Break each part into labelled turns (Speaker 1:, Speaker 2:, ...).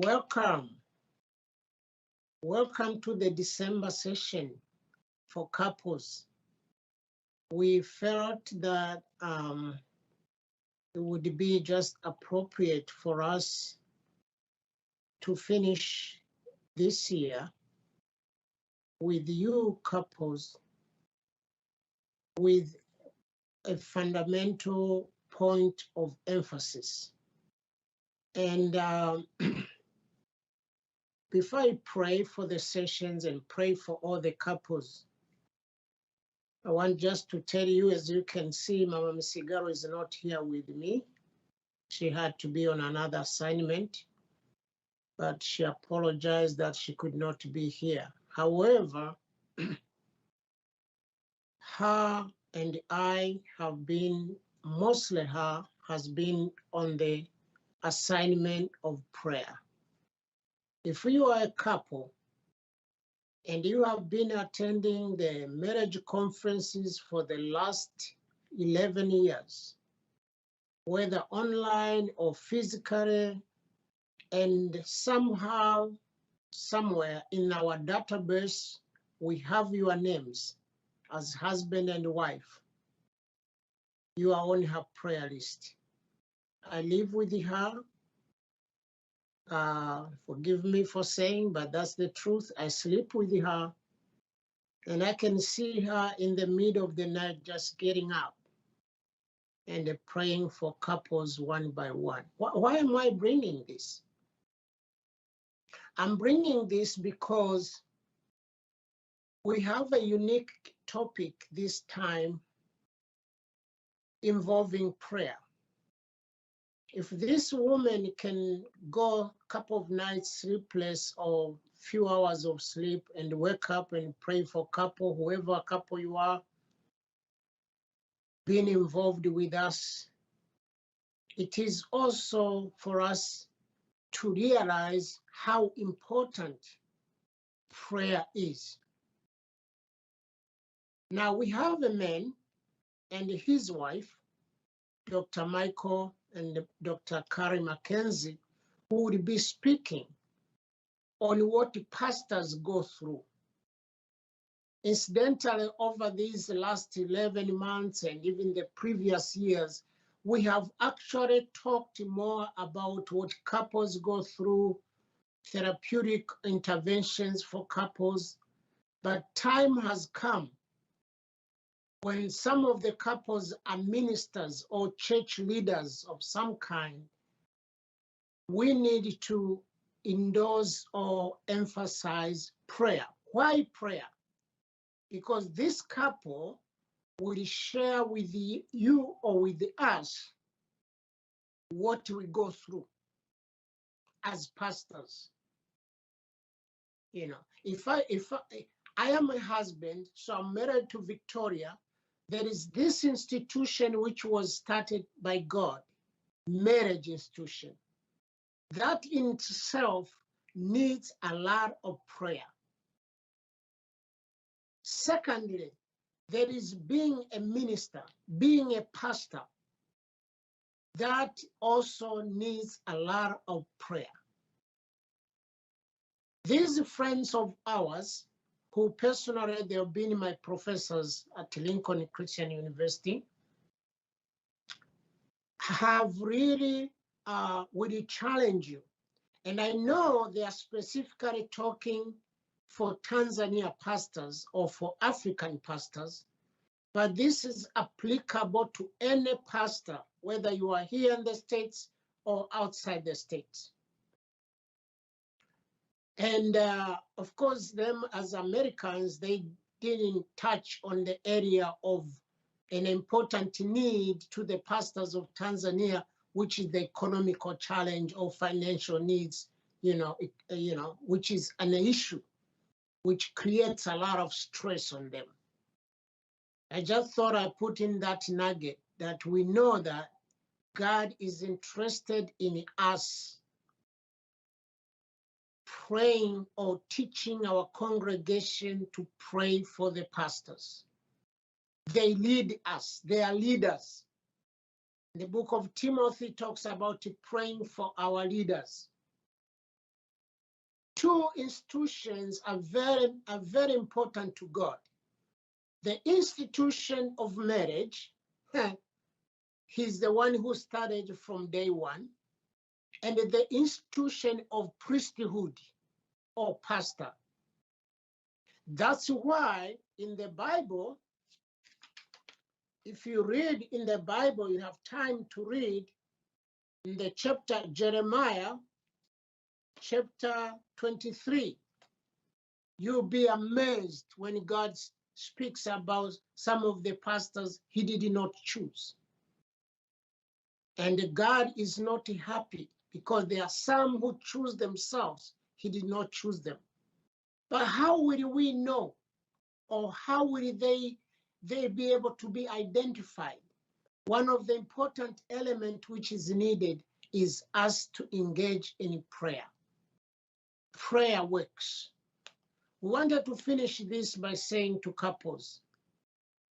Speaker 1: Welcome. Welcome to the December session for couples. We felt that it would be just appropriate for us to finish this year with you couples with a fundamental point of emphasis. And before I pray for the sessions and pray for all the couples, I want just to tell you, as you can see, Mama Misigaro is not here with me. She had to be on another assignment, but she apologized that she could not be here. However, her and I have been, mostly her, has been on the assignment of prayer. If you are a couple and you have been attending the marriage conferences for the last 11 years, whether online or physically, and somehow, somewhere in our database, we have your names as husband and wife. You are on her prayer list. I live with her. Forgive me for saying, but that's the truth. I sleep with her, and I can see her in the middle of the night just getting up and praying for couples one by one. Why am I bringing this? I'm bringing this because we have a unique topic this time involving prayer. If this woman can go a couple of nights sleepless or few hours of sleep and wake up and pray for couple, whoever couple you are, being involved with us, it is also for us to realize how important prayer is. Now we have a man and his wife, Dr. Michael and Dr. Kari McKenzie, who will be speaking on what pastors go through. Incidentally, over these last 11 months and even the previous years, we have actually talked more about what couples go through, therapeutic interventions for couples, but time has come when some of the couples are ministers or church leaders of some kind. We need to endorse or emphasize prayer. Why prayer? Because this couple will share with you or with us what we go through as pastors. You know, if I am a husband, so I'm married to Victoria, there is this institution which was started by God, marriage institution. That in itself needs a lot of prayer. Secondly, there is being a minister, being a pastor. That also needs a lot of prayer. These friends of ours, who personally they have been my professors at Lincoln Christian University, have really will challenge you. And I know they are specifically talking for Tanzania pastors or for African pastors, but this is applicable to any pastor, whether you are here in the States or outside the States. And of course, them as Americans, they didn't touch on the area of an important need to the pastors of Tanzania, which is the economical challenge or financial needs, which is an issue which creates a lot of stress on them. I just thought I'd put in that nugget that we know that God is interested in us praying or teaching our congregation to pray for the pastors. They lead us, they are leaders. The book of Timothy talks about praying for our leaders. two institutions are very important to God. The institution of marriage, he's the one who started from day one, and the institution of priesthood or pastor. That's why in the Bible, if you read in the Bible, you have time to read in the chapter Jeremiah, chapter 23. You'll be amazed when God speaks about some of the pastors he did not choose. And God is not happy because there are some who choose themselves. He did not choose them. But how will we know, or how will they be able to be identified? One of the important elements which is needed is us to engage in prayer. Prayer works. We wanted to finish this by saying to couples,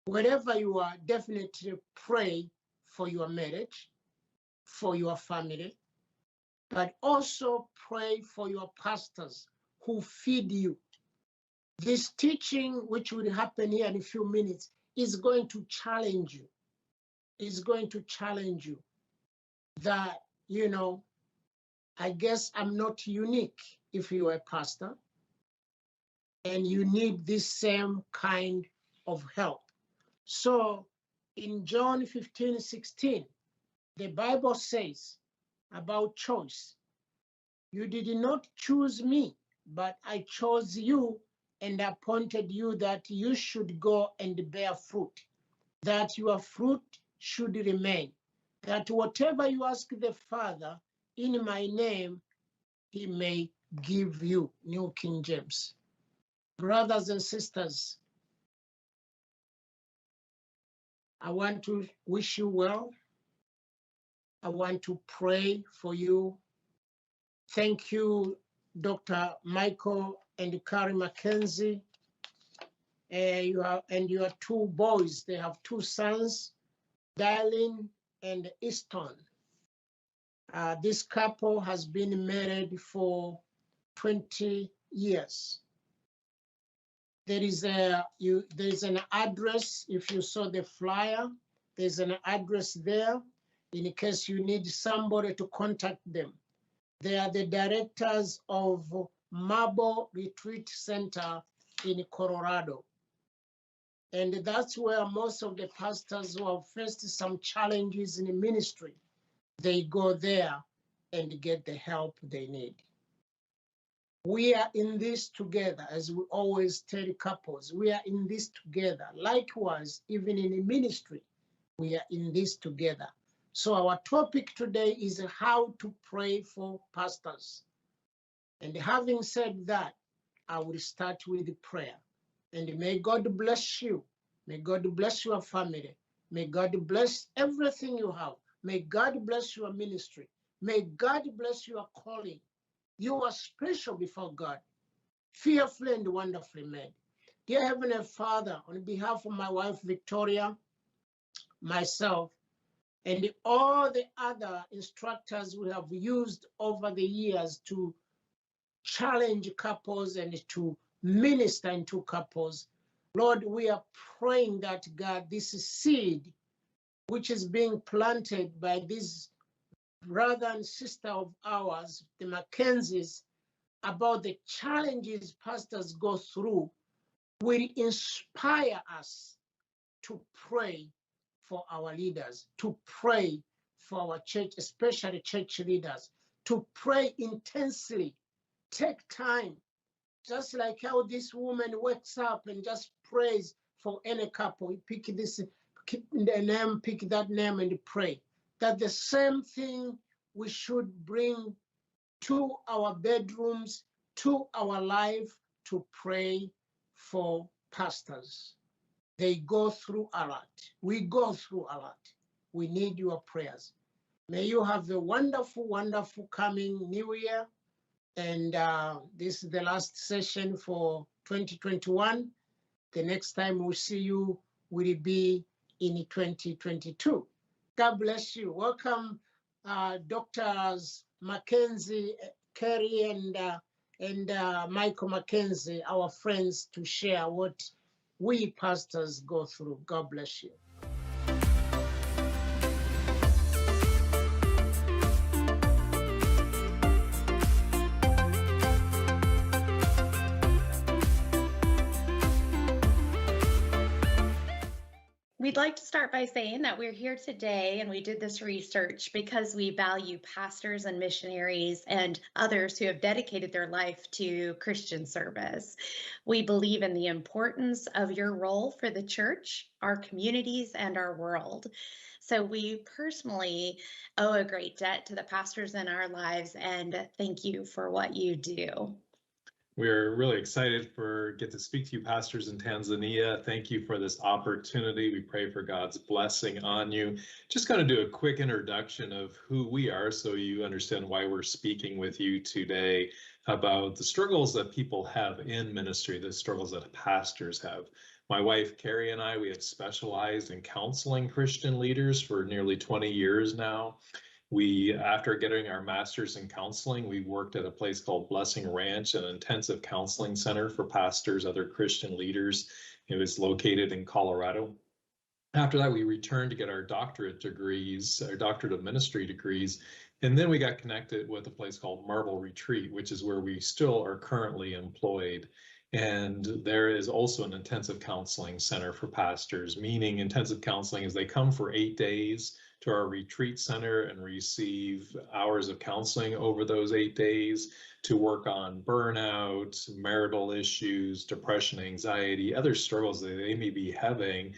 Speaker 1: wherever you are, definitely pray for your marriage, for your family, but also pray for your pastors who feed you. This teaching, which will happen here in a few minutes, is going to challenge you. It's going to challenge you that, I guess I'm not unique if you're a pastor, and you need this same kind of help. So in John 15:16, the Bible says about choice, you did not choose me, but I chose you and appointed you that you should go and bear fruit, that your fruit should remain, that whatever you ask the Father in my name, he may give you. New King James. Brothers and sisters, I want to wish you well. I want to pray for you. Thank you, Dr. Michael and Kari McKenzie. Your two boys, they have two sons, Darlene and Easton. This couple has been married for 20 years. There is an address. If you saw the flyer, there's an address there in case you need somebody to contact them. They are the directors of Marble Retreat Center in Colorado. And that's where most of the pastors who have faced some challenges in the ministry, they go there and get the help they need. We are in this together, as we always tell couples, we are in this together. Likewise, even in the ministry, we are in this together. So our topic today is how to pray for pastors. And having said that, I will start with prayer. And may God bless you. May God bless your family. May God bless everything you have. May God bless your ministry. May God bless your calling. You are special before God, fearfully and wonderfully made. Dear Heavenly Father, on behalf of my wife, Victoria, myself, and all the other instructors we have used over the years to challenge couples and to minister into couples, Lord, we are praying that, God, this seed which is being planted by this brother and sister of ours, the McKenzies, about the challenges pastors go through, will inspire us to pray for our leaders, to pray for our church, especially church leaders, to pray intensely, take time, just like how this woman wakes up and just prays for any couple. Pick this name, pick that name and pray. That the same thing we should bring to our bedrooms, to our life, to pray for pastors. They go through a lot. We go through a lot. We need your prayers. May you have a wonderful, wonderful coming new year. And this is the last session for 2021. The next time we see you will be in 2022. God bless you. Welcome, Doctors McKenzie, Kari, and Michael McKenzie, our friends, to share what we pastors go through. God bless you.
Speaker 2: We'd like to start by saying that we're here today and we did this research because we value pastors and missionaries and others who have dedicated their life to Christian service. We believe in the importance of your role for the church, our communities, and our world. So we personally owe a great debt to the pastors in our lives, and thank you for what you do.
Speaker 3: We're really excited to get to speak to you, pastors in Tanzania. Thank you for this opportunity. We pray for God's blessing on you. Just going to do a quick introduction of who we are so you understand why we're speaking with you today about the struggles that people have in ministry, the struggles that pastors have. My wife, Kari, and I, we have specialized in counseling Christian leaders for nearly 20 years now. After getting our master's in counseling, we worked at a place called Blessing Ranch, an intensive counseling center for pastors, other Christian leaders. It was located in Colorado. After that, we returned to get our doctorate degrees, our doctorate of ministry degrees, and then we got connected with a place called Marble Retreat, which is where we still are currently employed. And there is also an intensive counseling center for pastors, meaning intensive counseling is they come for 8 days to our retreat center and receive hours of counseling over those 8 days to work on burnout, marital issues, depression, anxiety, other struggles that they may be having,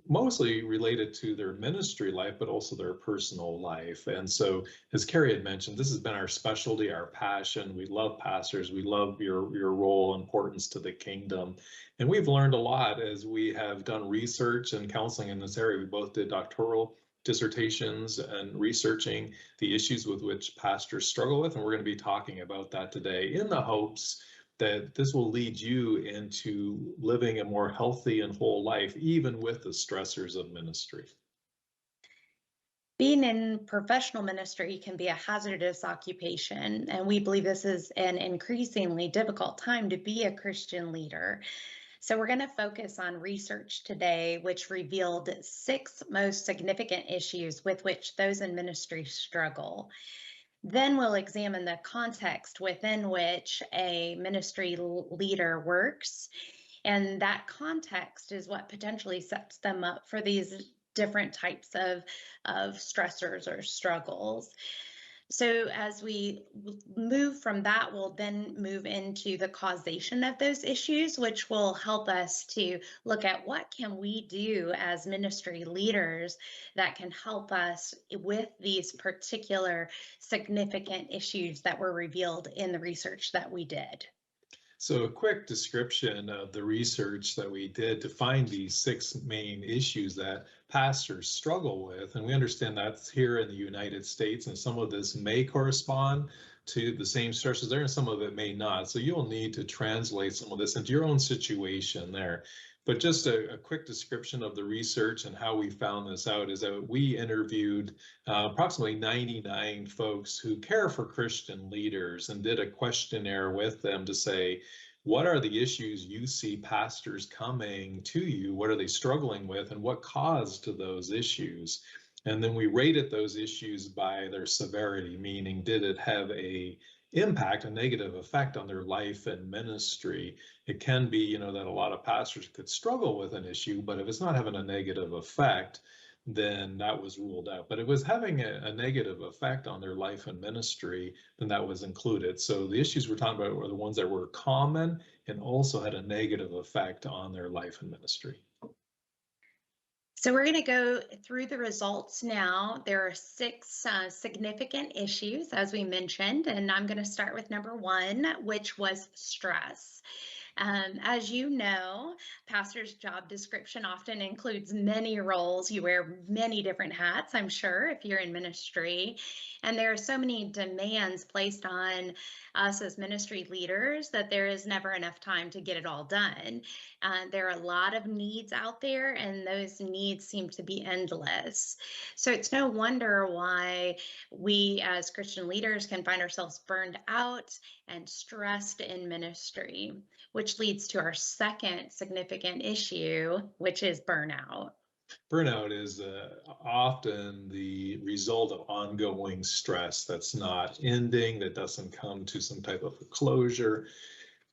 Speaker 3: mostly related to their ministry life, but also their personal life. And so, as Kari had mentioned, this has been our specialty, our passion. We love pastors. We love your role, importance to the kingdom. And we've learned a lot as we have done research and counseling in this area. We both did doctoral dissertations and researching the issues with which pastors struggle with. And we're going to be talking about that today in the hopes that this will lead you into living a more healthy and whole life, even with the stressors of ministry.
Speaker 2: Being in professional ministry can be a hazardous occupation, and we believe this is an increasingly difficult time to be a Christian leader. So we're going to focus on research today, which revealed 6 most significant issues with which those in ministry struggle. Then we'll examine the context within which a ministry leader works. And that context is what potentially sets them up for these different types of stressors or struggles. So as we move from that, we'll then move into the causation of those issues, which will help us to look at what can we do as ministry leaders that can help us with these particular significant issues that were revealed in the research that we did.
Speaker 3: So a quick description of the research that we did to find these 6 main issues that pastors struggle with. And we understand that's here in the United States, and some of this may correspond to the same stresses there, and some of it may not. So you'll need to translate some of this into your own situation there. But just a quick description of the research and how we found this out is that we interviewed approximately 99 folks who care for Christian leaders and did a questionnaire with them to say, what are the issues you see pastors coming to you? What are they struggling with, and what caused those issues? And then we rated those issues by their severity, meaning did it have a negative effect on their life and ministry. It can be, that a lot of pastors could struggle with an issue, but if it's not having a negative effect, then that was ruled out. But if it was having a negative effect on their life and ministry, then that was included. So the issues we're talking about were the ones that were common and also had a negative effect on their life and ministry.
Speaker 2: So we're going to go through the results now. There are 6 significant issues, as we mentioned, and I'm going to start with number 1, which was stress. As you know, pastor's job description often includes many roles. You wear many different hats, I'm sure, if you're in ministry. And there are so many demands placed on us as ministry leaders that there is never enough time to get it all done. There are a lot of needs out there, and those needs seem to be endless. So it's no wonder why we as Christian leaders can find ourselves burned out and stressed in ministry, which leads to our second significant issue, which is burnout.
Speaker 3: Burnout is often the result of ongoing stress that's not ending, that doesn't come to some type of closure,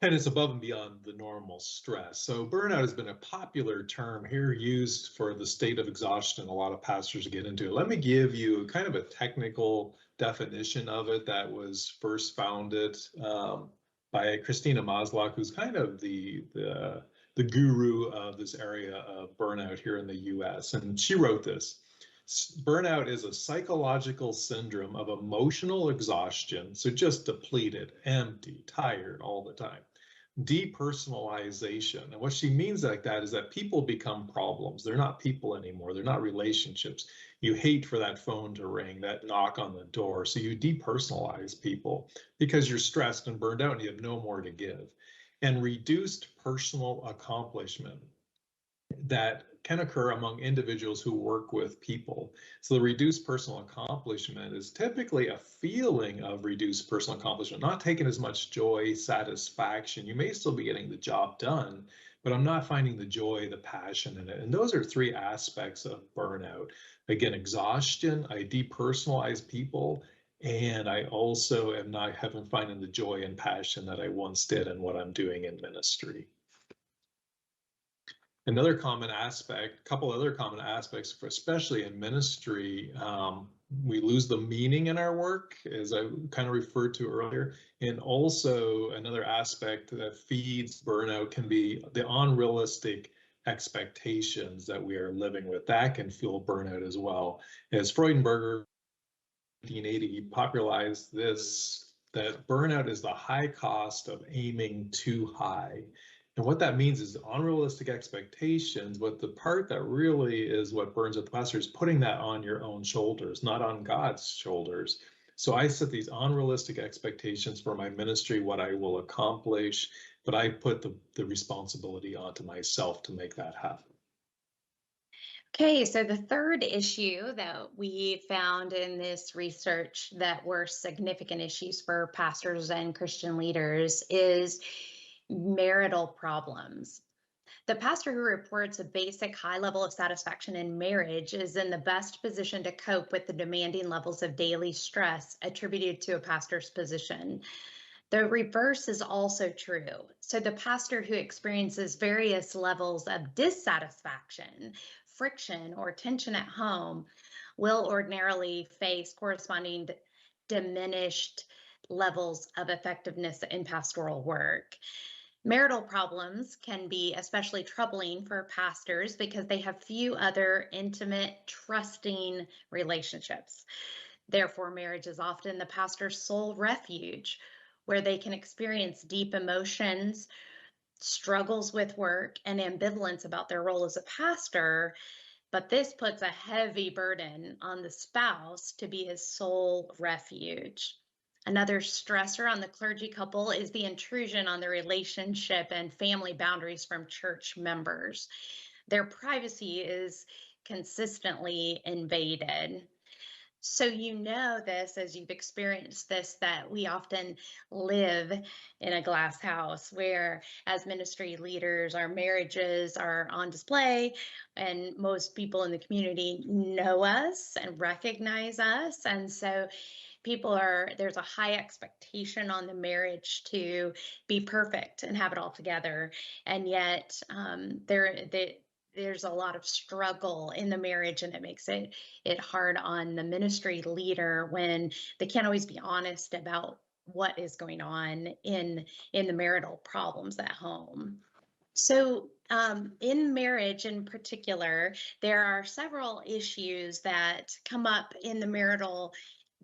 Speaker 3: and it's above and beyond the normal stress. So burnout has been a popular term here used for the state of exhaustion a lot of pastors get into. Let me give you kind of a technical definition of it that was first founded by Christina Maslach, who's kind of the guru of this area of burnout here in the US. And she wrote this: burnout is a psychological syndrome of emotional exhaustion, so just depleted, empty, tired all the time. Depersonalization. And what she means like that is that people become problems. They're not people anymore. They're not relationships. You hate for that phone to ring, that knock on the door. So you depersonalize people because you're stressed and burned out and you have no more to give. And reduced personal accomplishment that can occur among individuals who work with people. So the reduced personal accomplishment is typically a feeling of reduced personal accomplishment, not taking as much joy, satisfaction. You may still be getting the job done, but I'm not finding the joy, the passion in it. And those are three aspects of burnout. Again, exhaustion, I depersonalize people, and I also am not finding the joy and passion that I once did in what I'm doing in ministry. Another common aspect, a couple other common aspects, for especially in ministry, we lose the meaning in our work, as I kind of referred to earlier. And also another aspect that feeds burnout can be the unrealistic expectations that we are living with. That can fuel burnout as well. As Freudenberger in 1980 popularized this, that burnout is the high cost of aiming too high. And what that means is unrealistic expectations, but the part that really is what burns at the pastor is putting that on your own shoulders, not on God's shoulders. So I set these unrealistic expectations for my ministry, what I will accomplish, but I put the responsibility onto myself to make that happen.
Speaker 2: Okay, so the third issue that we found in this research that were significant issues for pastors and Christian leaders is marital problems. The pastor who reports a basic high level of satisfaction in marriage is in the best position to cope with the demanding levels of daily stress attributed to a pastor's position. The reverse is also true. So the pastor who experiences various levels of dissatisfaction, friction, or tension at home will ordinarily face corresponding diminished levels of effectiveness in pastoral work. Marital problems can be especially troubling for pastors because they have few other intimate, trusting relationships. Therefore, marriage is often the pastor's sole refuge, where they can experience deep emotions, struggles with work, and ambivalence about their role as a pastor. But this puts a heavy burden on the spouse to be his sole refuge. Another stressor on the clergy couple is the intrusion on the relationship and family boundaries from church members. Their privacy is consistently invaded. So you know this as you've experienced this, that we often live in a glass house where as ministry leaders, our marriages are on display and most people in the community know us and recognize us. And so there's a high expectation on the marriage to be perfect and have it all together. And yet there's a lot of struggle in the marriage, and it makes it hard on the ministry leader when they can't always be honest about what is going on in the marital problems at home. So in marriage in particular, there are several issues that come up in the marital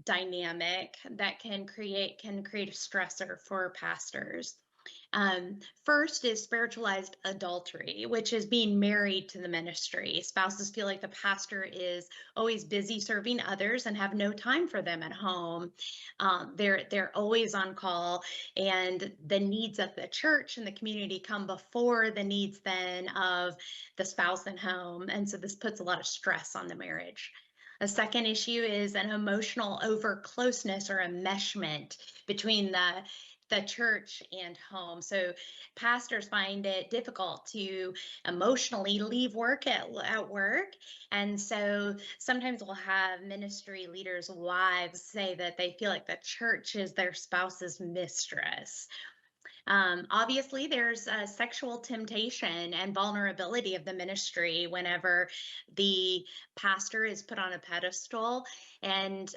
Speaker 2: dynamic that can create a stressor for pastors. First is spiritualized adultery, which is being married to the ministry. Spouses feel like the pastor is always busy serving others and have no time for them at home. They're always on call, and the needs of the church and the community come before the needs then of the spouse at home. And so this puts a lot of stress on the marriage. A second issue is an emotional over closeness or enmeshment between the church and home. So pastors find it difficult to emotionally leave work at work. And so sometimes we'll have ministry leaders' wives say that they feel like the church is their spouse's mistress. Obviously, there's sexual temptation and vulnerability of the ministry whenever the pastor is put on a pedestal, and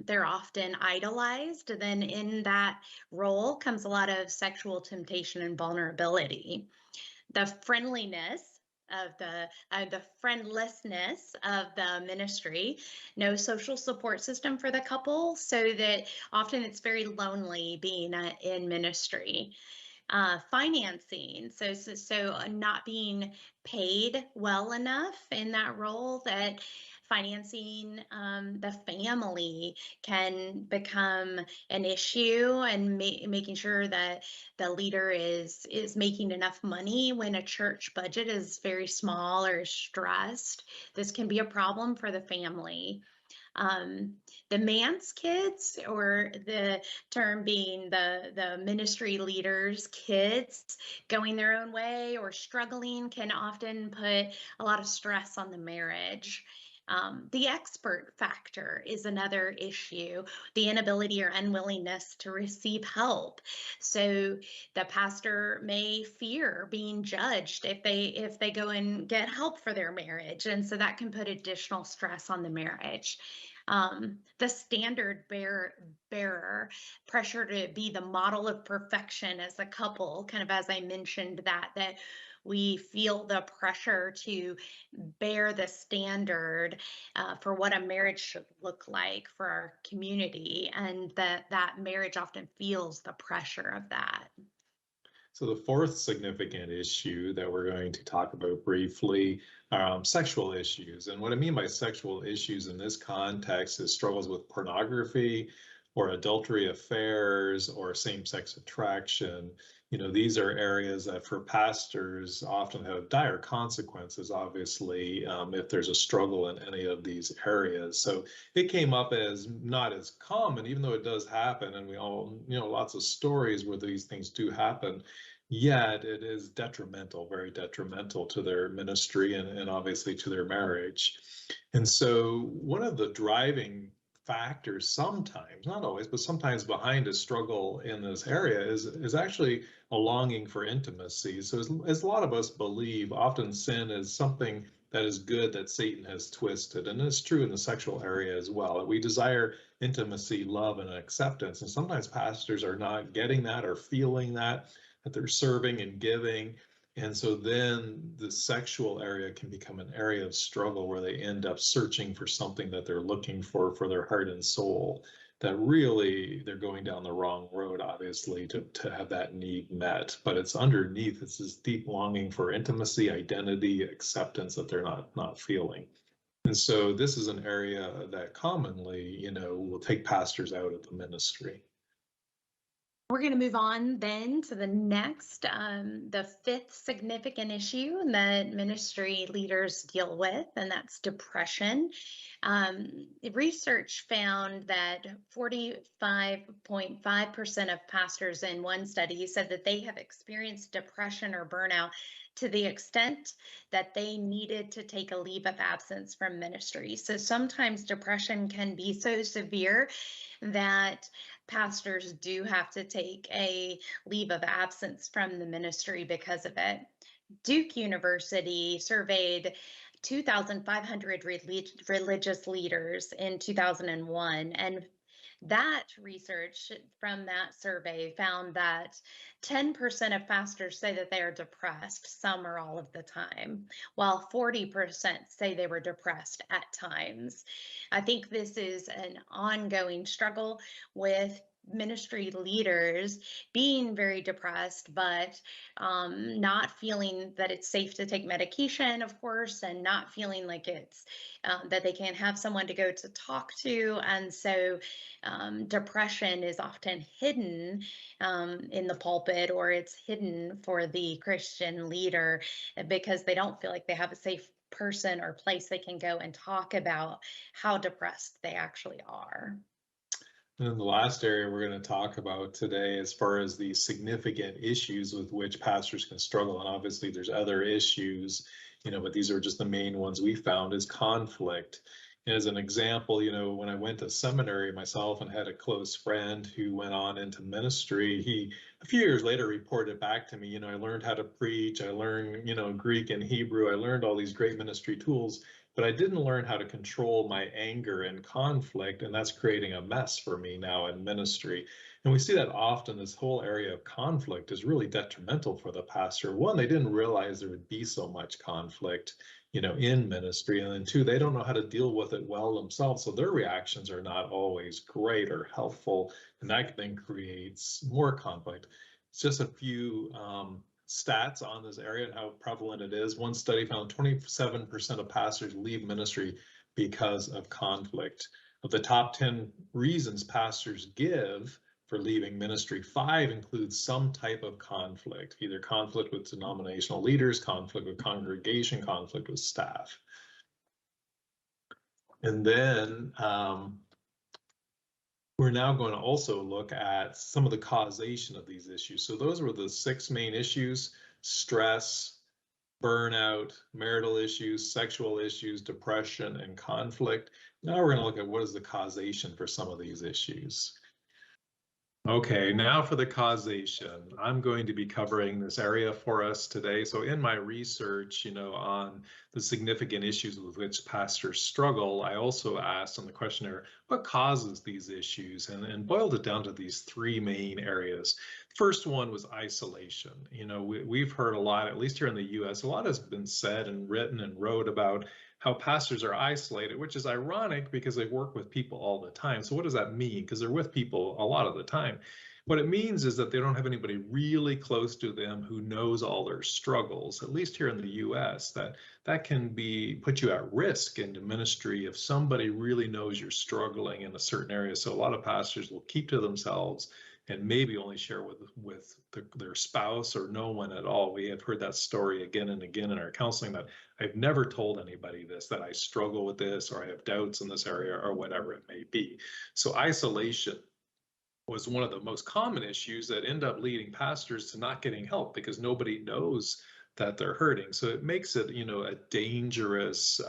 Speaker 2: they're often idolized. Then in that role comes a lot of sexual temptation and vulnerability. The friendliness of the friendlessness of the ministry, no social support system for the couple, so that often it's very lonely being in ministry. Financing, so not being paid well enough in that role, that financing the family can become an issue, and making sure that the leader is making enough money when a church budget is very small or stressed. This can be a problem for the family. The manse kids, or the term being the ministry leaders' kids, going their own way or struggling, can often put a lot of stress on the marriage. The expert factor is another issue, the inability or unwillingness to receive help. So the pastor may fear being judged if they go and get help for their marriage, and so that can put additional stress on the marriage. The standard bearer, pressure to be the model of perfection as a couple, kind of as I mentioned, that we feel the pressure to bear the standard for what a marriage should look like for our community, and that marriage often feels the pressure of that.
Speaker 3: So the fourth significant issue that we're going to talk about briefly, sexual issues. And what I mean by sexual issues in this context is struggles with pornography or adultery affairs or same-sex attraction. You know, these are areas that for pastors often have dire consequences, obviously, if there's a struggle in any of these areas. So it came up as not as common, even though it does happen, and we all, you know, lots of stories where these things do happen. Yet it is detrimental, very detrimental to their ministry and obviously to their marriage. And so one of the driving factors sometimes, not always, but sometimes behind a struggle in this area is actually a longing for intimacy. So as a lot of us believe, often sin is something that is good that Satan has twisted. And it's true in the sexual area as well. That we desire intimacy, love, and acceptance. And sometimes pastors are not getting that or feeling that they're serving and giving. And so then the sexual area can become an area of struggle where they end up searching for something that they're looking for their heart and soul, that really they're going down the wrong road, obviously, to have that need met. But it's underneath, it's this deep longing for intimacy, identity, acceptance that they're not feeling. And so this is an area that commonly, you know, will take pastors out of the ministry.
Speaker 2: We're going to move on then to the next, the fifth significant issue that ministry leaders deal with, and that's depression. Research found that 45.5% of pastors in one study said that they have experienced depression or burnout to the extent that they needed to take a leave of absence from ministry. So sometimes depression can be so severe that pastors do have to take a leave of absence from the ministry because of it. Duke University surveyed 2,500 religious leaders in 2001, and that research from that survey found that 10% of pastors say that they are depressed some or all of the time, while 40% say they were depressed at times. I think this is an ongoing struggle with ministry leaders being very depressed, but not feeling that it's safe to take medication, of course, and not feeling like it's that they can't have someone to go to talk to. And so depression is often hidden in the pulpit, or it's hidden for the Christian leader because they don't feel like they have a safe person or place they can go and talk about how depressed they actually are.
Speaker 3: And then the last area we're going to talk about today, as far as the significant issues with which pastors can struggle, and obviously there's other issues, but these are just the main ones we found, is conflict. And as an example, when I went to seminary myself and had a close friend who went on into ministry, he a few years later reported back to me, I learned how to preach, I learned, Greek and Hebrew, I learned all these great ministry tools, but I didn't learn how to control my anger and conflict, and that's creating a mess for me now in ministry. And we see that often. This whole area of conflict is really detrimental for the pastor. One, they didn't realize there would be so much conflict, in ministry, and then two, they don't know how to deal with it well themselves, so their reactions are not always great or helpful, and that then creates more conflict. It's just a few stats on this area and how prevalent it is. One study found 27% of pastors leave ministry because of conflict. Of the top 10 reasons pastors give for leaving ministry, 5 include some type of conflict, either conflict with denominational leaders, conflict with congregation, conflict with staff. And then we're now going to also look at some of the causation of these issues. So those were the 6 main issues: stress, burnout, marital issues, sexual issues, depression, and conflict. Now we're going to look at what is the causation for some of these issues. Okay, now for the causation. I'm going to be covering this area for us today. So in my research, on the significant issues with which pastors struggle, I also asked on the questionnaire, what causes these issues, and boiled it down to these 3 main areas. First one was isolation. We've heard a lot, at least here in the US, a lot has been said and written and wrote about how pastors are isolated, which is ironic because they work with people all the time. So what does that mean? Because they're with people a lot of the time. What it means is that they don't have anybody really close to them who knows all their struggles. At least here in the US, that can put you at risk in the ministry if somebody really knows you're struggling in a certain area. So a lot of pastors will keep to themselves and maybe only share with their spouse or no one at all. We have heard that story again and again in our counseling, that I've never told anybody this, that I struggle with this, or I have doubts in this area, or whatever it may be. So isolation was one of the most common issues that end up leading pastors to not getting help because nobody knows that they're hurting. So it makes it, a dangerous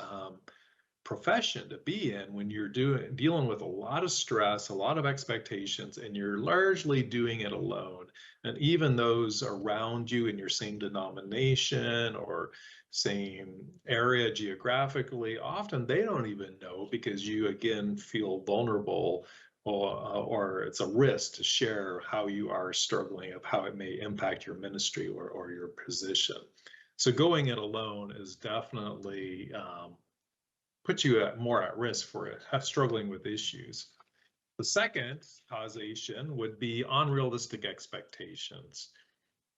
Speaker 3: profession to be in when you're dealing with a lot of stress, a lot of expectations, and you're largely doing it alone. And even those around you in your same denomination or same area geographically, often they don't even know because you, again, feel vulnerable, or it's a risk to share how you are struggling, of how it may impact your ministry or your position. So going it alone is definitely puts you more at risk for it, struggling with issues. The second causation would be unrealistic expectations.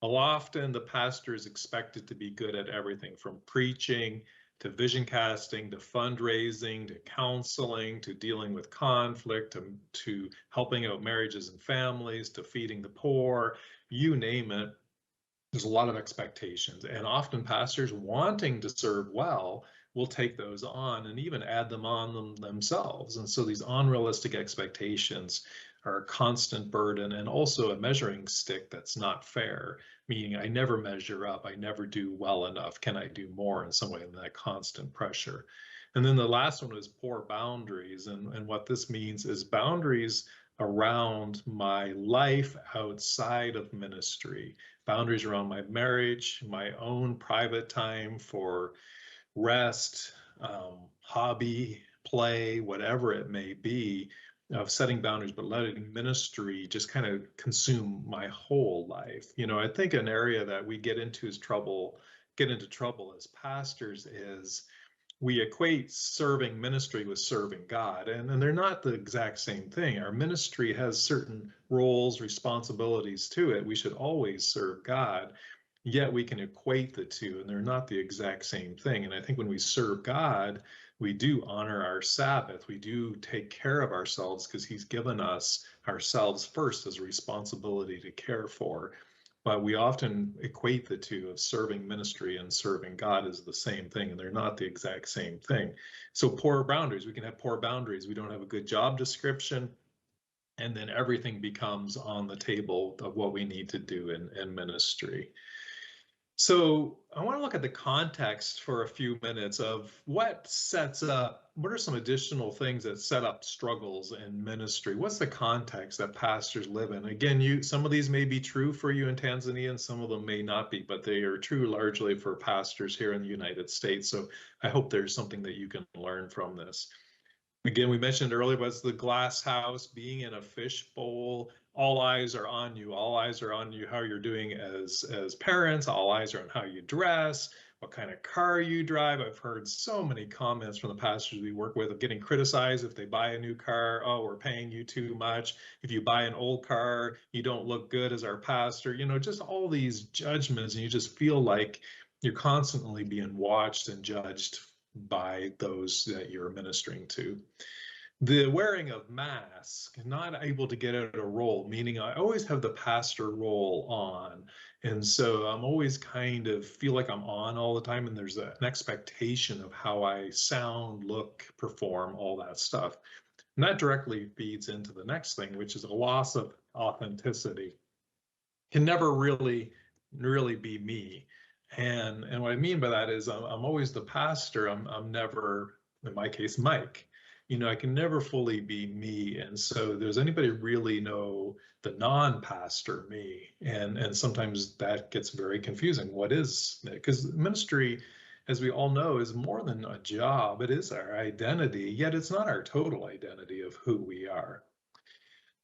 Speaker 3: Often the pastor is expected to be good at everything from preaching to vision casting, to fundraising, to counseling, to dealing with conflict, to helping out marriages and families, to feeding the poor, you name it. There's a lot of expectations, and often pastors wanting to serve well will take those on and even add them on themselves. And so these unrealistic expectations are a constant burden, and also a measuring stick that's not fair, meaning I never measure up, I never do well enough, can I do more in some way, in that constant pressure. And then the last one is poor boundaries, and what this means is boundaries around my life outside of ministry, boundaries around my marriage, my own private time for rest, hobby, play, whatever it may be, of setting boundaries, but letting ministry just kind of consume my whole life. I think an area that we get into trouble as pastors is we equate serving ministry with serving God, and they're not the exact same thing. Our ministry has certain roles, responsibilities to it. We should always serve God, yet we can equate the two, and they're not the exact same thing. And I think when we serve God, we do honor our Sabbath. We do take care of ourselves because he's given us ourselves first as a responsibility to care for. But we often equate the two of serving ministry and serving God as the same thing, and they're not the exact same thing. So poor boundaries, we can have poor boundaries. We don't have a good job description, and then everything becomes on the table of what we need to do in ministry. So I want to look at the context for a few minutes of what are some additional things that set up struggles in ministry? What's the context that pastors live in? Again, some of these may be true for you in Tanzania and some of them may not be, but they are true largely for pastors here in the United States. So I hope there's something that you can learn from this. Again, we mentioned earlier was the glass house, being in a fishbowl. All eyes are on you. All eyes are on you, how you're doing as parents. All eyes are on how you dress, what kind of car you drive. I've heard so many comments from the pastors we work with of getting criticized if they buy a new car. Oh, we're paying you too much. If you buy an old car, you don't look good as our pastor. You know, just all these judgments, and you just feel like you're constantly being watched and judged by those that you're ministering to. The wearing of masks, not able to get out a role, meaning I always have the pastor role on. And so I'm always kind of feel like I'm on all the time, and there's an expectation of how I sound, look, perform, all that stuff. And that directly feeds into the next thing, which is a loss of authenticity. Can never really be me. And what I mean by that is I'm always the pastor. I'm never, in my case, Mike. You know, I can never fully be me. And so does anybody really know the non-pastor me? And sometimes that gets very confusing. What is it? Because ministry, as we all know, is more than a job. It is our identity, yet it's not our total identity of who we are.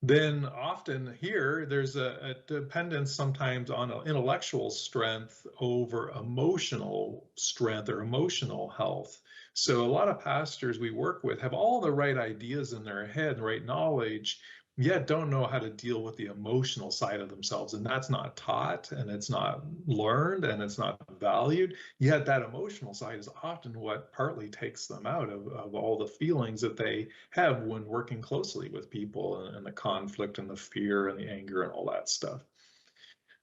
Speaker 3: Then often here, there's a dependence sometimes on intellectual strength over emotional strength or emotional health. So a lot of pastors we work with have all the right ideas in their head, right knowledge, yet don't know how to deal with the emotional side of themselves. And that's not taught, and it's not learned, and it's not valued. Yet that emotional side is often what partly takes them out of all the feelings that they have when working closely with people, and the conflict and the fear and the anger and all that stuff.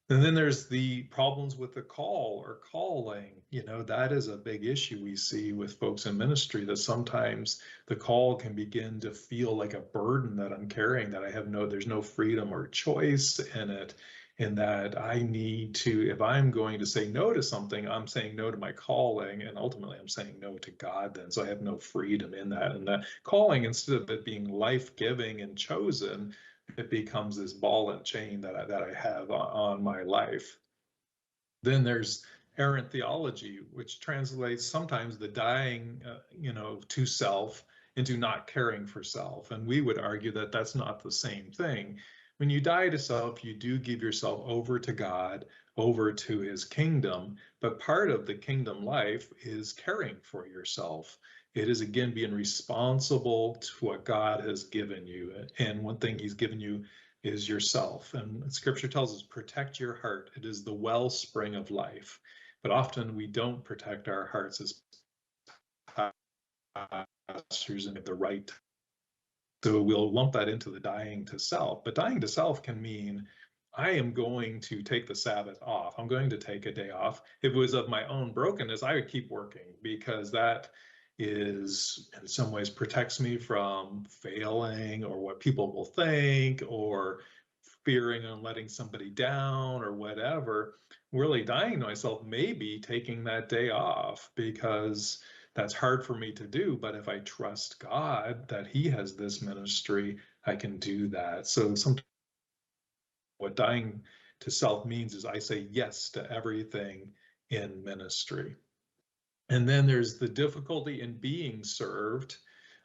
Speaker 3: And then there's the problems with the call or calling. You know, that is a big issue we see with folks in ministry, that sometimes the call can begin to feel like a burden that I'm carrying, that there's no freedom or choice in it, and that I need to, if I'm going to say no to something, I'm saying no to my calling, and ultimately I'm saying no to God then. So I have no freedom in that. And that calling, instead of it being life-giving and chosen, it becomes this ball and chain that I have on my life. Then there's errant theology, which translates sometimes the dying, to self into not caring for self. And we would argue that that's not the same thing. When you die to self, you do give yourself over to God, over to his kingdom. But part of the kingdom life is caring for yourself. It is, again, being responsible to what God has given you. And one thing he's given you is yourself. And scripture tells us, protect your heart. It is the wellspring of life. But often we don't protect our hearts as pastors and the right. So we'll lump that into the dying to self. But dying to self can mean I am going to take the Sabbath off. I'm going to take a day off. If it was of my own brokenness, I would keep working, because that is in some ways protects me from failing or what people will think, or fearing and letting somebody down or whatever. Really dying to myself, maybe taking that day off, because that's hard for me to do. But if I trust God that he has this ministry, I can do that. So sometimes what dying to self means is I say yes to everything in ministry. And then there's the difficulty in being served.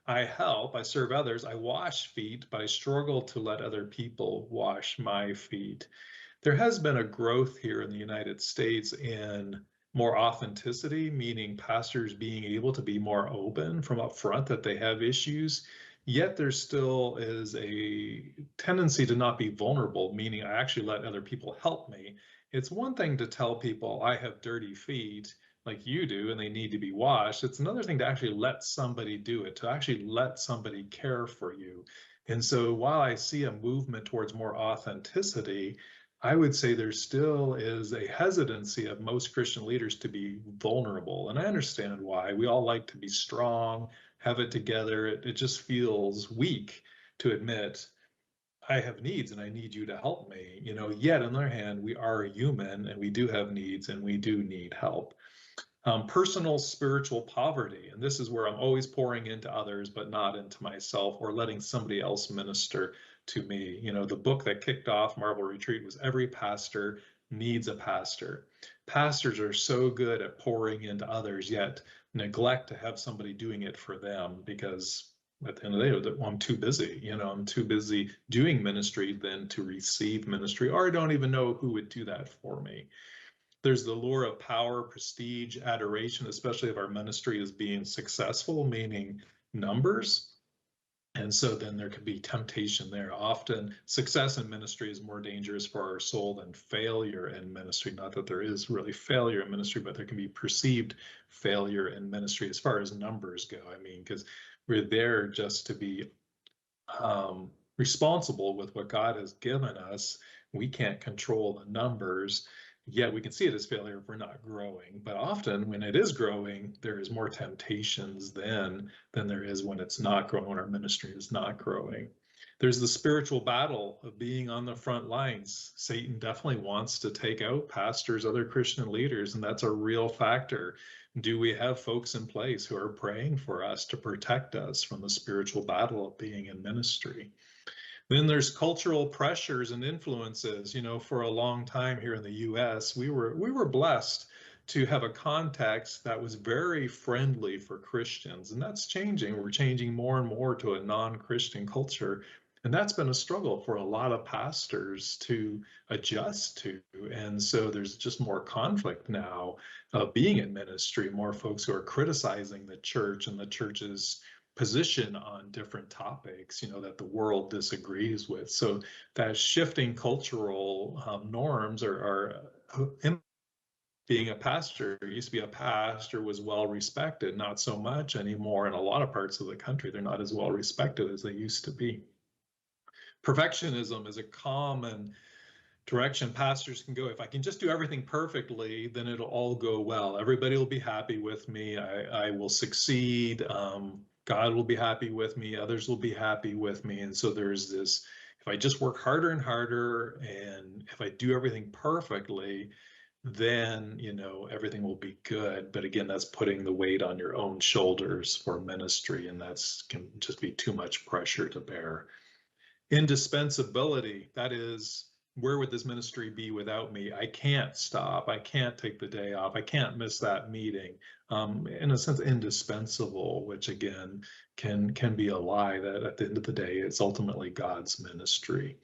Speaker 3: I help, I serve others, I wash feet, but I struggle to let other people wash my feet. There has been a growth here in the United States in more authenticity, meaning pastors being able to be more open from up front that they have issues. Yet there still is a tendency to not be vulnerable, meaning I actually let other people help me. It's one thing to tell people I have dirty feet like you do and they need to be washed. It's another thing to actually let somebody do it, to actually let somebody care for you. And so while I see a movement towards more authenticity, I would say there still is a hesitancy of most Christian leaders to be vulnerable. And I understand why. We all like to be strong, have it together. It just feels weak to admit I have needs and I need you to help me. Yet on the other hand, we are human and we do have needs and we do need help. Personal spiritual poverty. And this is where I'm always pouring into others, but not into myself, or letting somebody else minister to me. The book that kicked off Marble Retreat was Every Pastor Needs a Pastor. Pastors are so good at pouring into others, yet neglect to have somebody doing it for them, because at the end of the day, I'm too busy. I'm too busy doing ministry than to receive ministry, or I don't even know who would do that for me. There's the lure of power, prestige, adoration, especially if our ministry is being successful, meaning numbers. And so then there could be temptation there. Often success in ministry is more dangerous for our soul than failure in ministry. Not that there is really failure in ministry, but there can be perceived failure in ministry as far as numbers go. Because we're there just to be responsible with what God has given us. We can't control the numbers. Yet we can see it as failure if we're not growing. But often when it is growing, there is more temptations than there is when it's not growing, when our ministry is not growing. There's the spiritual battle of being on the front lines. Satan definitely wants to take out pastors, other Christian leaders, and that's a real factor. Do we have folks in place who are praying for us to protect us from the spiritual battle of being in ministry? Then there's cultural pressures and influences. For a long time here in the US, we were blessed to have a context that was very friendly for Christians, and that's changing. We're changing more and more to a non-Christian culture, and that's been a struggle for a lot of pastors to adjust to. And so there's just more conflict now of being in ministry, more folks who are criticizing the church and the church's position on different topics, that the world disagrees with. So that shifting cultural norms are being a pastor. Used to be a pastor was well respected, not so much anymore. In a lot of parts of the country, they're not as well respected as they used to be. Perfectionism is a common direction pastors can go. If I can just do everything perfectly, then it'll all go well. Everybody will be happy with me. I will succeed. God will be happy with me. Others will be happy with me. And so there's this, if I just work harder and harder, and if I do everything perfectly, then, everything will be good. But again, that's putting the weight on your own shoulders for ministry, and that's can just be too much pressure to bear. Indispensability, that is, where would this ministry be without me? I can't stop. I can't take the day off. I can't miss that meeting. In a sense, indispensable, which again can be a lie that at the end of the day, it's ultimately God's ministry.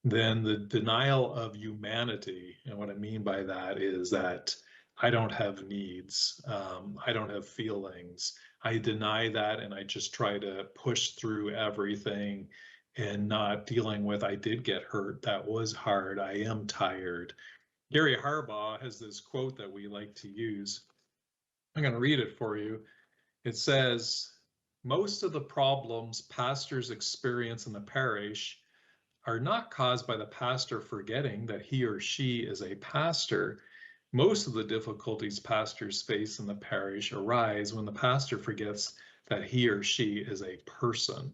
Speaker 3: Then the denial of humanity. And what I mean by that is that I don't have needs. I don't have feelings. I deny that, and I just try to push through everything and not dealing with, I did get hurt. That was hard. I am tired. Gary Harbaugh has this quote that we like to use. I'm going to read it for you. It says, most of the problems pastors experience in the parish are not caused by the pastor forgetting that he or she is a pastor. Most of the difficulties pastors face in the parish arise when the pastor forgets that he or she is a person.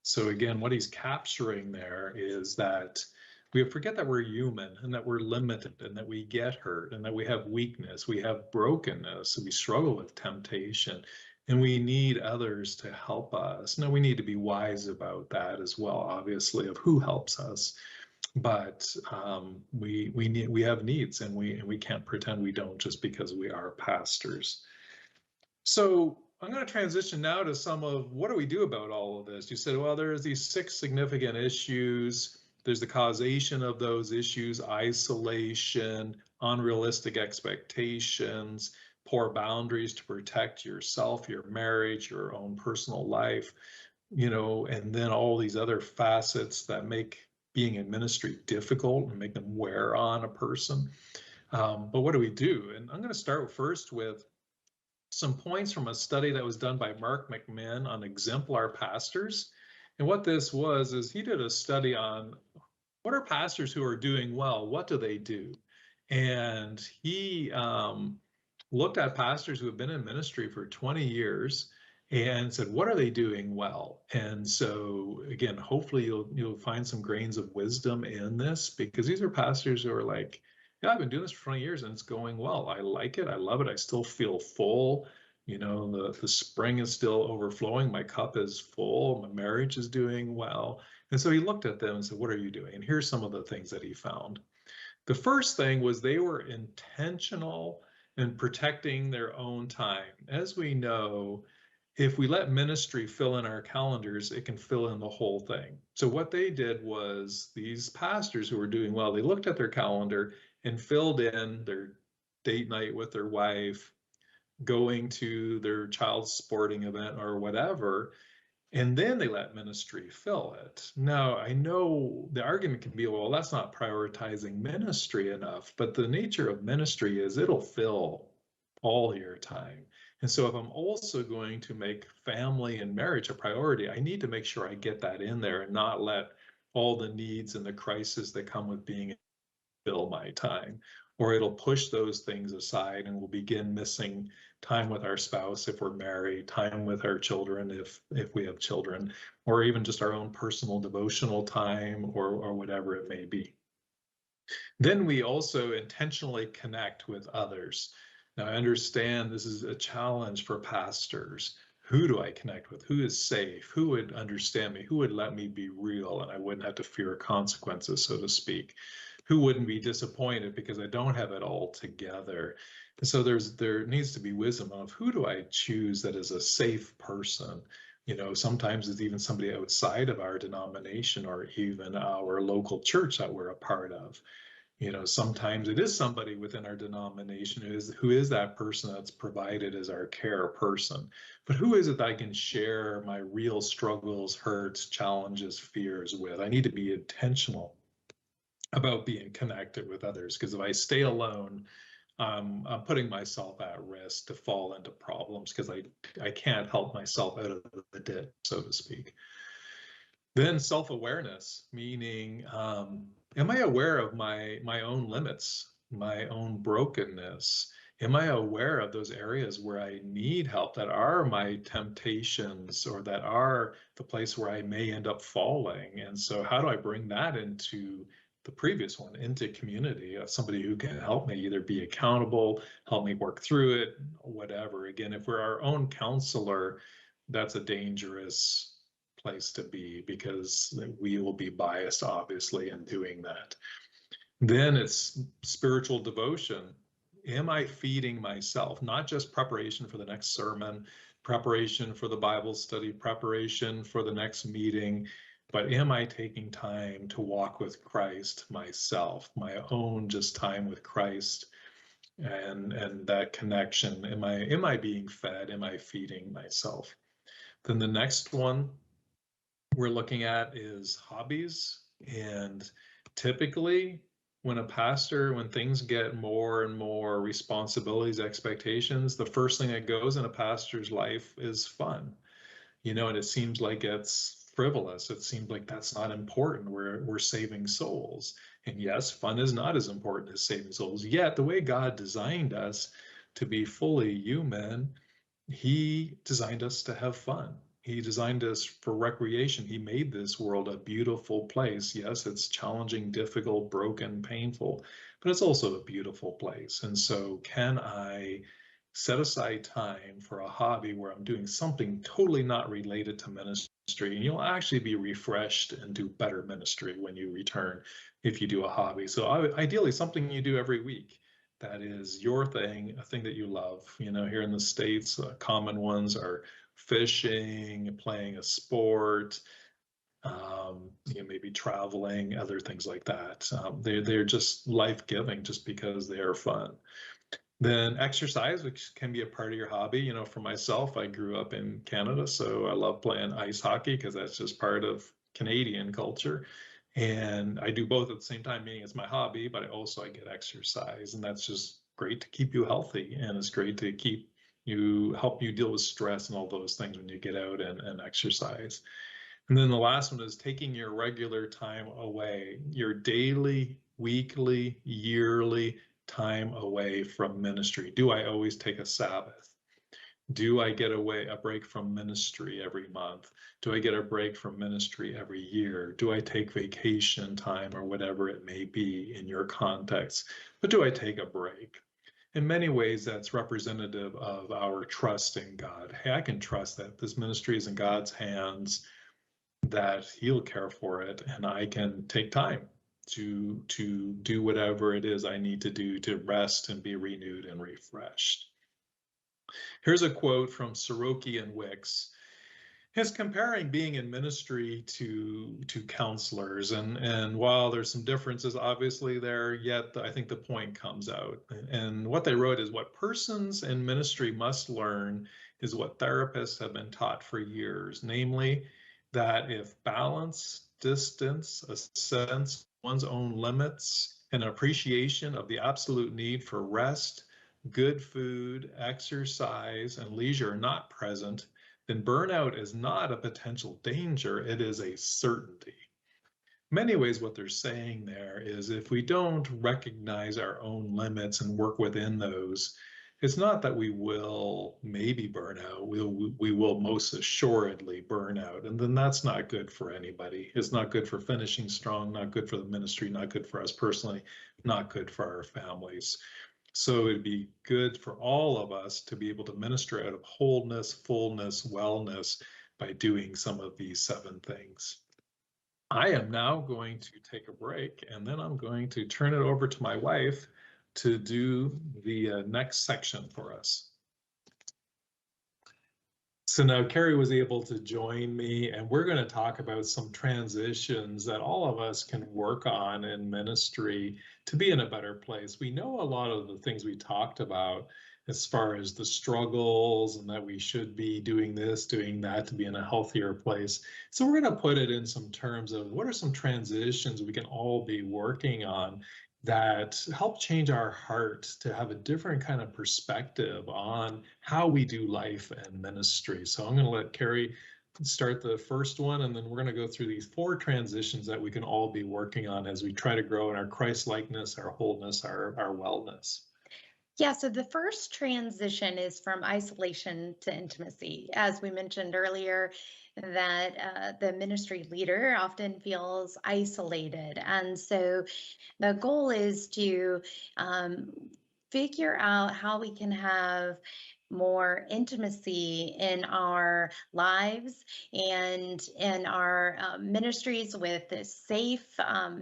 Speaker 3: So again, what he's capturing there is that we forget that we're human and that we're limited and that we get hurt and that we have weakness, we have brokenness, and we struggle with temptation, and we need others to help us. Now, we need to be wise about that as well, obviously, of who helps us. But we have needs, and we can't pretend we don't just because we are pastors. So I'm going to transition now to some of what do we do about all of this? You said, well, there's these 6 significant issues There's the causation of those issues: isolation, unrealistic expectations, poor boundaries to protect yourself, your marriage, your own personal life, and then all these other facets that make being in ministry difficult and make them wear on a person. But what do we do? And I'm going to start first with some points from a study that was done by Mark McMahon on exemplar pastors. And what this was is he did a study on what are pastors who are doing well, what do they do? And he looked at pastors who have been in ministry for 20 years and said, what are they doing well? And so again, hopefully you'll find some grains of wisdom in this, because these are pastors who are like, yeah, I've been doing this for 20 years and it's going well. I like it. I love it. I still feel full. The spring is still overflowing. My cup is full. My marriage is doing well. And so he looked at them and said, what are you doing? And here's some of the things that he found. The first thing was they were intentional in protecting their own time. As we know, if we let ministry fill in our calendars, it can fill in the whole thing. So what they did was, these pastors who were doing well, they looked at their calendar and filled in their date night with their wife, going to their child's sporting event or whatever, and then they let ministry fill it. Now, I know the argument can be, well, that's not prioritizing ministry enough, but the nature of ministry is it'll fill all your time. And so if I'm also going to make family and marriage a priority, I need to make sure I get that in there and not let all the needs and the crises that come with being fill my time, or it'll push those things aside and we'll begin missing time with our spouse if we're married, time with our children if we have children, or even just our own personal devotional time or whatever it may be. Then we also intentionally connect with others. Now, I understand this is a challenge for pastors. Who do I connect with? Who is safe? Who would understand me? Who would let me be real and I wouldn't have to fear consequences, so to speak? Who wouldn't be disappointed because I don't have it all together? And so there needs to be wisdom of, who do I choose that is a safe person? Sometimes it's even somebody outside of our denomination or even our local church that we're a part of. Sometimes it is somebody within our denomination who is that person that's provided as our care person. But who is it that I can share my real struggles, hurts, challenges, fears with? I need to be intentional about being connected with others, because if I stay alone, I'm putting myself at risk to fall into problems, because I can't help myself out of the ditch, so to speak. Then self-awareness, meaning, am I aware of my own limits, my own brokenness? Am I aware of those areas where I need help, that are my temptations, or that are the place where I may end up falling? And so how do I bring that into the previous one, into community, somebody who can help me either be accountable, help me work through it, whatever. Again, if we're our own counselor, that's a dangerous place to be, because we will be biased, obviously, in doing that. Then it's spiritual devotion. Am I feeding myself? Not just preparation for the next sermon, preparation for the Bible study, preparation for the next meeting, but am I taking time to walk with Christ myself, my own just time with Christ, and that connection? Am I being fed? Am I feeding myself? Then the next one we're looking at is hobbies. And typically when things get more and more responsibilities, expectations, the first thing that goes in a pastor's life is fun. And it seems like it's frivolous. It seems like that's not important. We're saving souls. And yes, fun is not as important as saving souls. Yet the way God designed us to be fully human, he designed us to have fun. He designed us for recreation. He made this world a beautiful place. Yes, it's challenging, difficult, broken, painful, but it's also a beautiful place. And so can I set aside time for a hobby where I'm doing something totally not related to ministry, and you'll actually be refreshed and do better ministry when you return if you do a hobby. So ideally something you do every week that is your thing, a thing that you love. Here in the States, common ones are fishing, playing a sport, maybe traveling, other things like that. They're just life-giving just because they are fun. Then exercise, which can be a part of your hobby. For myself, I grew up in Canada, so I love playing ice hockey because that's just part of Canadian culture. And I do both at the same time, meaning it's my hobby, but I get exercise, and that's just great to keep you healthy, and it's great to help you deal with stress and all those things when you get out and exercise. And then the last one is taking your regular time away, your daily, weekly, yearly time away from ministry. Do I always take a Sabbath? Do I get a break from ministry every month? Do I get a break from ministry every year? Do I take vacation time or whatever it may be in your context? But do I take a break? In many ways, that's representative of our trust in God. Hey, I can trust that this ministry is in God's hands, that He'll care for it, and I can take time to do whatever it is I need to do to rest and be renewed and refreshed. Here's a quote from Soroki and Wicks. He's comparing being in ministry to counselors, and while there's some differences obviously there, yet I think the point comes out. And what they wrote is, what persons in ministry must learn is what therapists have been taught for years, namely that if balance, distance, a sense of one's own limits, and appreciation of the absolute need for rest, good food, exercise, and leisure are not present, then burnout is not a potential danger, it is a certainty. In many ways, what they're saying there is, if we don't recognize our own limits and work within those, it's not that we will maybe burn out, we will most assuredly burn out. And then that's not good for anybody. It's not good for finishing strong, not good for the ministry, not good for us personally, not good for our families. So it'd be good for all of us to be able to minister out of wholeness, fullness, wellness by doing some of these 7 things. I am now going to take a break, and then I'm going to turn it over to my wife to do the next section for us. So now Kari was able to join me, and we're going to talk about some transitions that all of us can work on in ministry to be in a better place. We know a lot of the things we talked about as far as the struggles and that we should be doing this, doing that to be in a healthier place. So we're going to put it in some terms of what are some transitions we can all be working on that help change our heart to have a different kind of perspective on how we do life and ministry. So I'm going to let Kari start the first one, and then we're going to go through these 4 transitions that we can all be working on as we try to grow in our Christ-likeness, our wholeness, our wellness.
Speaker 2: Yeah, so the first transition is from isolation to intimacy. As we mentioned earlier, that the ministry leader often feels isolated. And so the goal is to figure out how we can have more intimacy in our lives and in our ministries with safe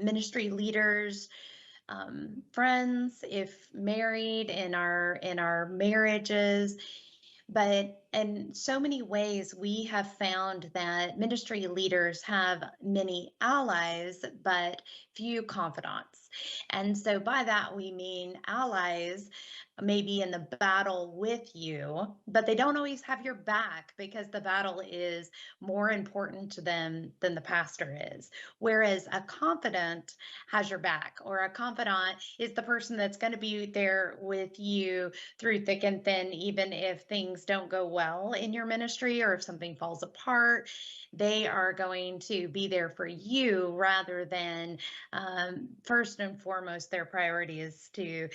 Speaker 2: ministry leaders, friends, if married, in our marriages. But in so many ways, we have found that ministry leaders have many allies, but few confidants. And so by that, we mean allies maybe in the battle with you, but they don't always have your back because the battle is more important to them than the pastor is. Whereas a confidant has your back, or a confidant is the person that's going to be there with you through thick and thin, even if things don't go well in your ministry or if something falls apart. They are going to be there for you rather than first and foremost, their priority is to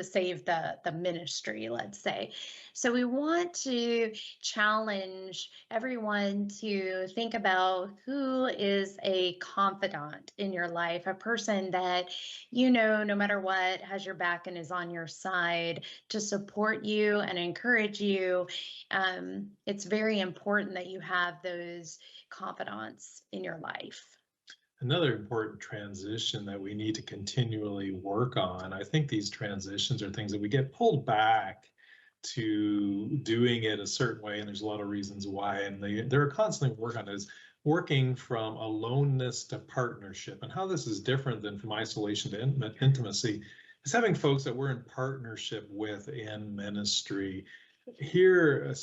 Speaker 2: save the ministry, let's say. So we want to challenge everyone to think about who is a confidant in your life, a person that no matter what has your back and is on your side to support you and encourage you. It's very important that you have those confidants in your life.
Speaker 3: Another important transition that we need to continually work on, I think these transitions are things that we get pulled back to doing it a certain way, and there's a lot of reasons why, and they're constantly working on, is working from aloneness to partnership, and how this is different than from isolation to intimacy, is having folks that we're in partnership with in ministry. Here,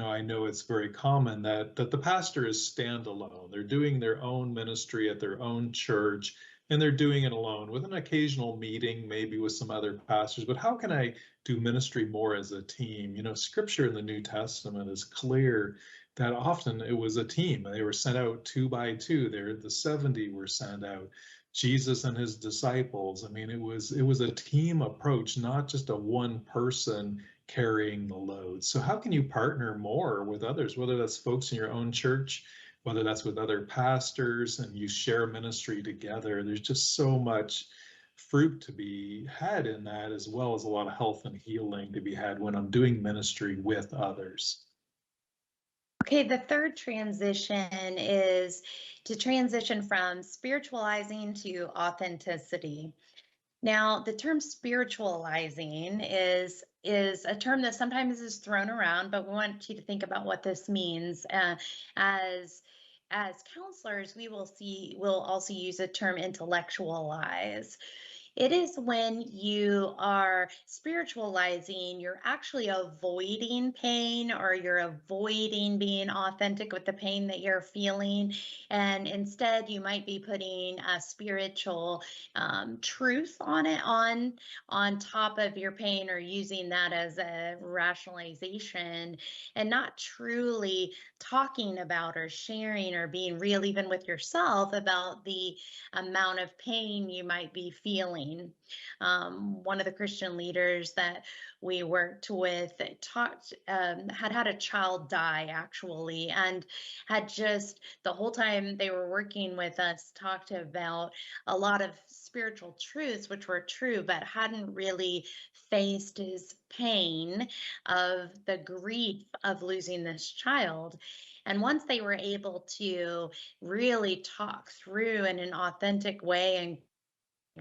Speaker 3: I know it's very common that the pastor is standalone. They're doing their own ministry at their own church, and they're doing it alone with an occasional meeting, maybe with some other pastors. But how can I do ministry more as a team? Scripture in the New Testament is clear that often it was a team. They were sent out 2 by 2. The 70 were sent out. Jesus and his disciples. I mean, it was a team approach, not just a one person carrying the load. So how can you partner more with others, whether that's folks in your own church, whether that's with other pastors, and you share ministry together? There's just so much fruit to be had in that, as well as a lot of health and healing to be had when I'm doing ministry with others.
Speaker 2: Okay, the third transition is to transition from spiritualizing to authenticity. Now, the term spiritualizing is a term that sometimes is thrown around, but we want you to think about what this means. As counselors, we'll also use the term intellectualize. It is when you are spiritualizing, you're actually avoiding pain, or you're avoiding being authentic with the pain that you're feeling. And instead, you might be putting a spiritual truth on it, on top of your pain, or using that as a rationalization, and not truly talking about or sharing or being real even with yourself about the amount of pain you might be feeling. One of the Christian leaders that we worked with had a child die, actually, and had just the whole time they were working with us talked about a lot of spiritual truths, which were true, but hadn't really faced his pain of the grief of losing this child. And once they were able to really talk through in an authentic way and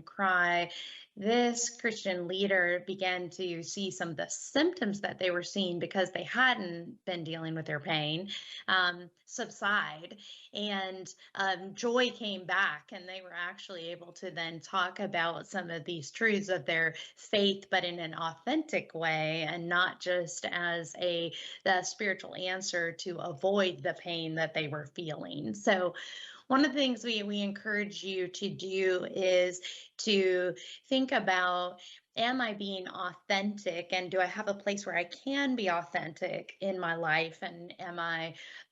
Speaker 2: cry, this Christian leader began to see some of the symptoms that they were seeing, because they hadn't been dealing with their pain, subside, and joy came back, and they were actually able to then talk about some of these truths of their faith, but in an authentic way, and not just as the spiritual answer to avoid the pain that they were feeling. So one of the things we encourage you to do is to think about, am I being authentic, and do I have a place where I can be authentic in my life? And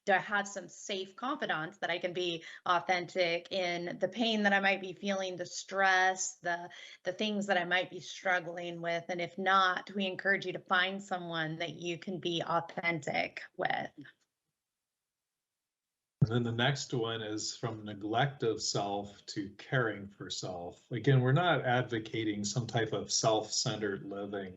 Speaker 2: do I have some safe confidants that I can be authentic in the pain that I might be feeling, the stress, the things that I might be struggling with? And if not, we encourage you to find someone that you can be authentic with.
Speaker 3: And then the next one is from neglect of self to caring for self. Again, we're not advocating some type of self-centered living.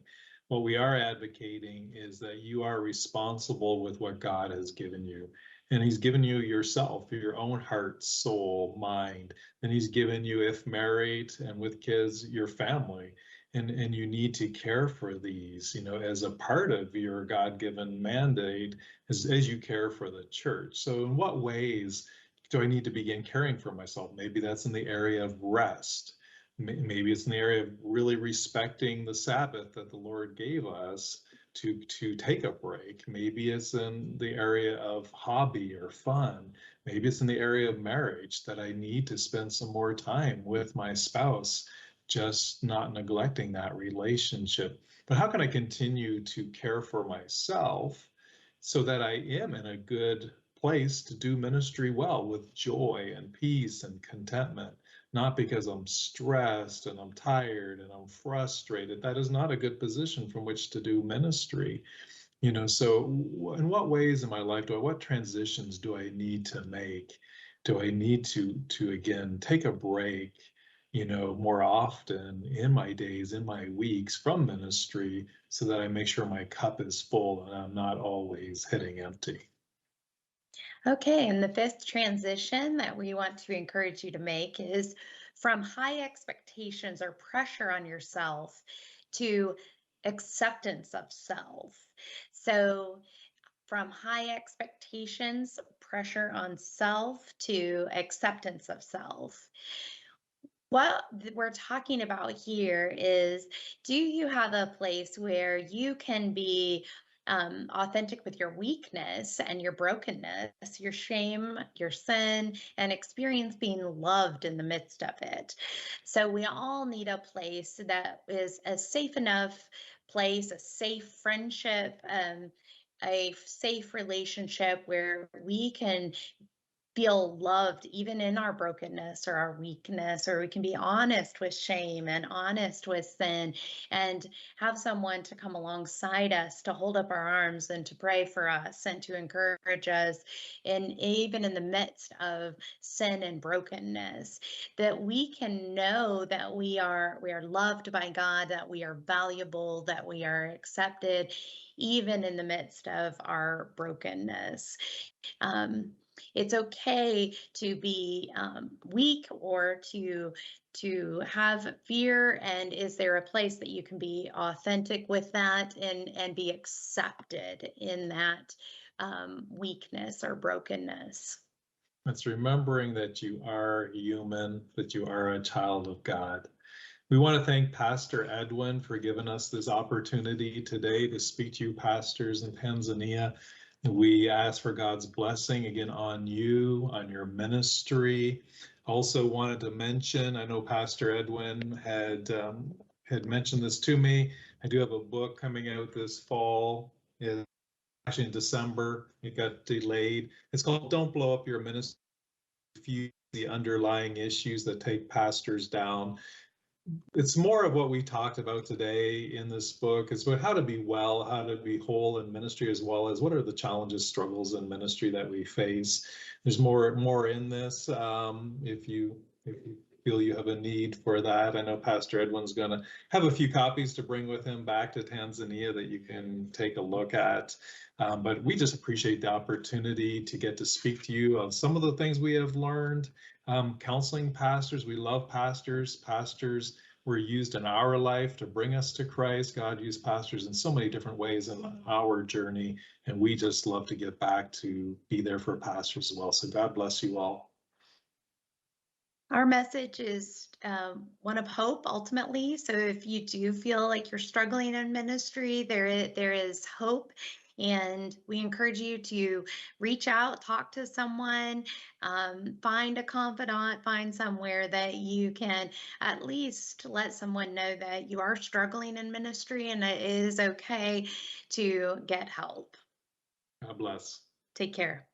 Speaker 3: What we are advocating is that you are responsible with what God has given you. And he's given you yourself, your own heart, soul, mind. And he's given you, if married and with kids, your family. And you need to care for these, as a part of your God-given mandate, as you care for the church. So in what ways do I need to begin caring for myself? Maybe that's in the area of rest. Maybe it's in the area of really respecting the Sabbath that the Lord gave us to take a break. Maybe it's in the area of hobby or fun. Maybe it's in the area of marriage, that I need to spend some more time with my spouse, just not neglecting that relationship. But how can I continue to care for myself so that I am in a good place to do ministry well, with joy and peace and contentment, not because I'm stressed and I'm tired and I'm frustrated? That is not a good position from which to do ministry. So in what ways in my life what transitions do I need to make? Do I need to again, take a break, more often in my days, in my weeks from ministry, so that I make sure my cup is full and I'm not always hitting empty?
Speaker 2: Okay, and the fifth transition that we want to encourage you to make is from high expectations or pressure on yourself to acceptance of self. So from high expectations, pressure on self to acceptance of self. What we're talking about here is, do you have a place where you can be authentic with your weakness and your brokenness, your shame, your sin, and experience being loved in the midst of it? So we all need a place that is a safe enough place, a safe friendship, a safe relationship where we can feel loved even in our brokenness or our weakness, or we can be honest with shame and honest with sin, and have someone to come alongside us to hold up our arms and to pray for us and to encourage us, and even in the midst of sin and brokenness, that we can know that we are loved by God, that we are valuable, that we are accepted even in the midst of our brokenness. It's okay to be weak or to have fear, and is there a place that you can be authentic with that and be accepted in that weakness or brokenness?
Speaker 3: It's remembering that you are human, that you are a child of God. We want to thank Pastor Edwin for giving us this opportunity today to speak to you pastors in Tanzania. We ask for God's blessing again on you, on your ministry. Also wanted to mention, I know Pastor Edwin had mentioned this to me. I do have a book coming out this fall. Actually in December, it got delayed. It's called Don't Blow Up Your Ministry. The underlying issues that take pastors down. It's more of what we talked about today in this book. It's about how to be well, how to be whole in ministry, as well as what are the challenges, struggles in ministry that we face. There's more in this. If you feel you have a need for that, I know Pastor Edwin's going to have a few copies to bring with him back to Tanzania that you can take a look at. But we just appreciate the opportunity to get to speak to you of some of the things we have learned. Counseling pastors, we love pastors. Pastors were used in our life to bring us to Christ. God used pastors in so many different ways in our journey, and we just love to get back to be there for pastors as well. So God bless you all.
Speaker 2: Our message is one of hope, ultimately. So if you do feel like you're struggling in ministry, there is hope. And we encourage you to reach out, talk to someone, find a confidant, find somewhere that you can at least let someone know that you are struggling in ministry and it is okay to get help.
Speaker 3: God bless.
Speaker 2: Take care.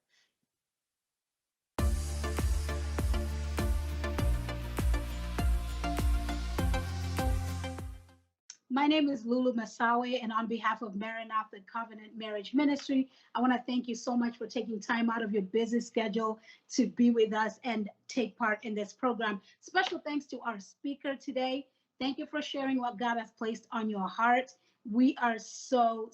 Speaker 4: My name is Lulu Masawe, and on behalf of Maranatha Covenant Marriage Ministry, I want to thank you so much for taking time out of your busy schedule to be with us and take part in this program. Special thanks to our speaker today. Thank you for sharing what God has placed on your heart. We are so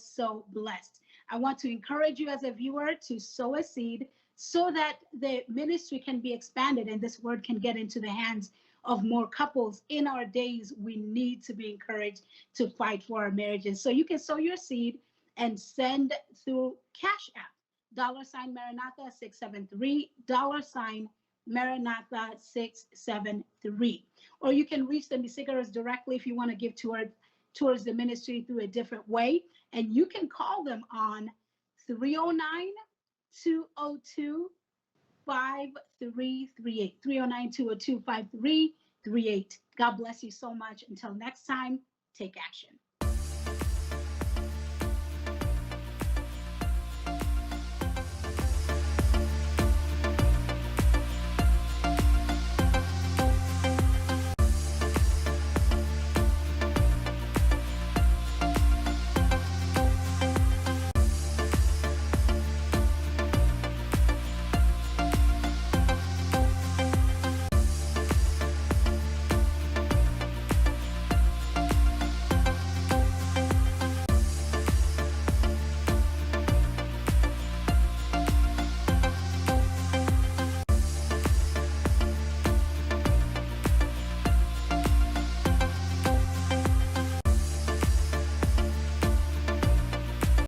Speaker 4: blessed. I want to encourage you as a viewer to sow a seed so that the ministry can be expanded and this word can get into the hands of more couples. In our days, we need to be encouraged to fight for our marriages. So you can sow your seed and send through Cash App, $ Maranatha 673, $ Maranatha 673. Or you can reach the Misigaras directly if you want to give towards the ministry through a different way. And you can call them on 309-202-5338, 309-202-5338. God bless you so much. Until next time, take action.